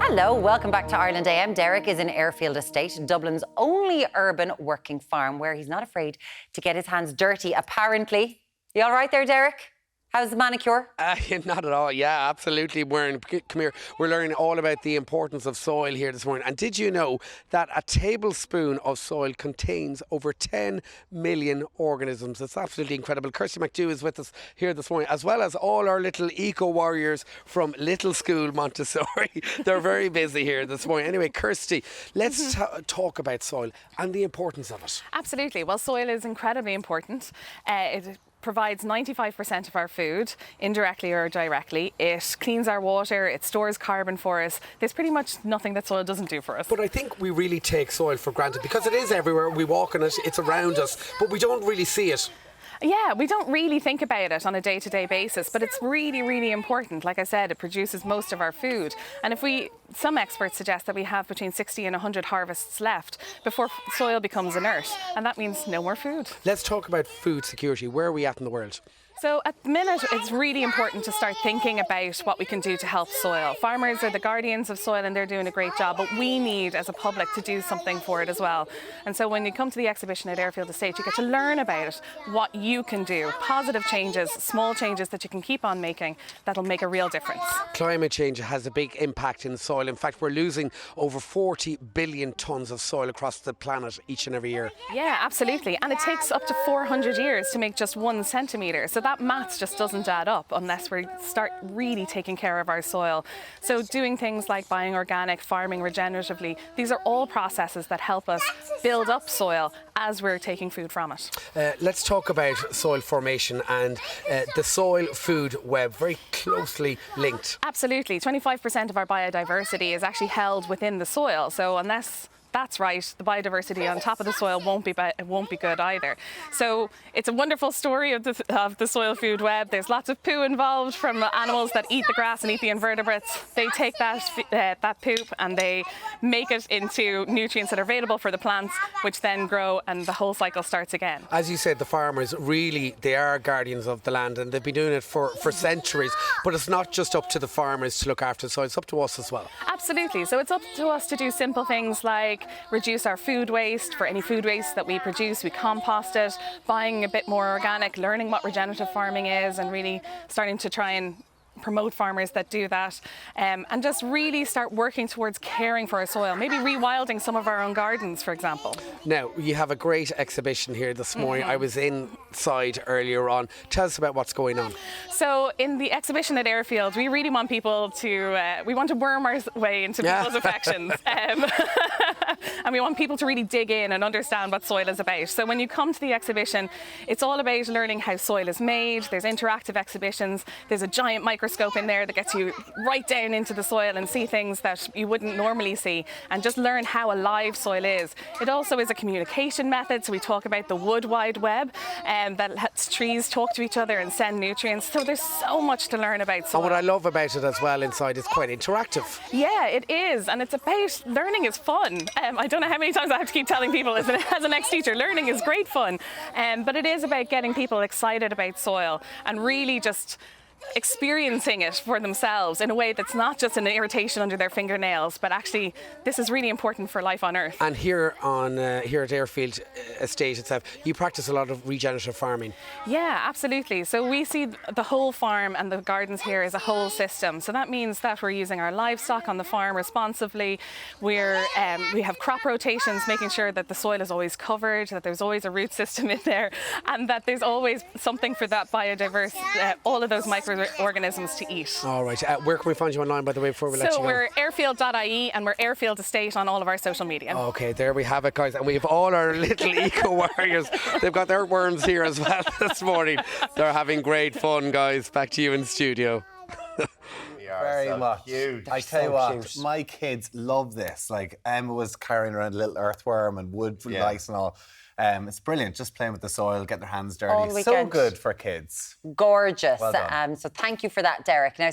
Hello, welcome back to Ireland AM. Derek is in Airfield Estate, Dublin's only urban working farm, where he's not afraid to get his hands dirty, apparently. You all right there, Derek? How's the manicure? Not at all. Yeah, absolutely. Come here. We're learning all about the importance of soil here this morning. And did you know that a tablespoon of soil contains over 10 million organisms? It's absolutely incredible. Kirsty McDew is with us here this morning, as well as all our little eco-warriors from Little School Montessori. They're very busy here this morning. Anyway, Kirsty, let's talk about soil and the importance of it. Absolutely. Well, soil is incredibly important. It provides 95% of our food, indirectly or directly. It cleans our water, it stores carbon for us. There's pretty much nothing that soil doesn't do for us. But I think we really take soil for granted because it is everywhere. We walk on it, it's around us, but we don't really see it. Yeah, we don't really think about it on a day-to-day basis, but it's really, really important. Like I said, it produces most of our food. And some experts suggest that we have between 60 and 100 harvests left before soil becomes inert. And that means no more food. Let's talk about food security. Where are we at in the world? So at the minute, it's really important to start thinking about what we can do to help soil. Farmers are the guardians of soil and they're doing a great job, but we need, as a public, to do something for it as well. And so when you come to the exhibition at Airfield Estate, you get to learn about it, what you can do, positive changes, small changes that you can keep on making that'll make a real difference. Climate change has a big impact in soil. In fact, we're losing over 40 billion tonnes of soil across the planet each and every year. Yeah, absolutely. And it takes up to 400 years to make just 1 centimetre. So that maths just doesn't add up unless we start really taking care of our soil. So doing things like buying organic, farming regeneratively, these are all processes that help us build up soil as we're taking food from it. Let's talk about soil formation and the soil food web, very closely linked. Absolutely. 25% of our biodiversity is actually held within the soil. So unless that's right, the biodiversity on top of the soil won't be good either. So it's a wonderful story of the soil food web. There's lots of poo involved from the animals that eat the grass and eat the invertebrates. They take that poop and they make it into nutrients that are available for the plants, which then grow and the whole cycle starts again. As you said, the farmers really, they are guardians of the land and they've been doing it for centuries. But it's not just up to the farmers to look after the soil, it's up to us as well. Absolutely. So it's up to us to do simple things like reduce our food waste. For any food waste that we produce, we compost it, buying a bit more organic, learning what regenerative farming is and really starting to try and promote farmers that do that, and just really start working towards caring for our soil, maybe rewilding some of our own gardens, for example. Now, you have a great exhibition here this morning. I was inside earlier on. Tell us about what's going on. So in the exhibition at Airfield, we really want people to, we want to worm our way into people's affections. And we want people to really dig in and understand what soil is about. So when you come to the exhibition, it's all about learning how soil is made. There's interactive exhibitions. There's a giant microscope in there that gets you right down into the soil and see things that you wouldn't normally see and just learn how alive soil is. It also is a communication method, so we talk about the wood wide web that lets trees talk to each other and send nutrients. So there's so much to learn about soil. And what I love about it as well inside, it's quite interactive. Yeah, it is, and it's about learning is fun. I don't know how many times I have to keep telling people as an ex-teacher, learning is great fun, but it is about getting people excited about soil and really just experiencing it for themselves in a way that's not just an irritation under their fingernails, but actually this is really important for life on Earth. And here at Airfield Estate itself, you practice a lot of regenerative farming. Yeah, absolutely. So we see the whole farm and the gardens here as a whole system. So that means that we're using our livestock on the farm responsibly. We have crop rotations, making sure that the soil is always covered, that there's always a root system in there, and that there's always something for that biodiverse, all of those microorganisms to eat. All right. Where can we find you online, by the way, before we let you go? So we're airfield.ie and we're Airfield Estate on all of our social media. Okay, there we have it, guys. And we have all our little eco-warriors. They've got their worms here as well this morning. They're having great fun, guys. Back to you in studio. Very much. Huge. I tell you what, cute. my kids love this. Like Emma was carrying around a little earthworm and wood lice and all. It's brilliant, just playing with the soil, getting their hands dirty. All So weekend. good for kids. Gorgeous. Well done. So thank you for that, Derek. Now,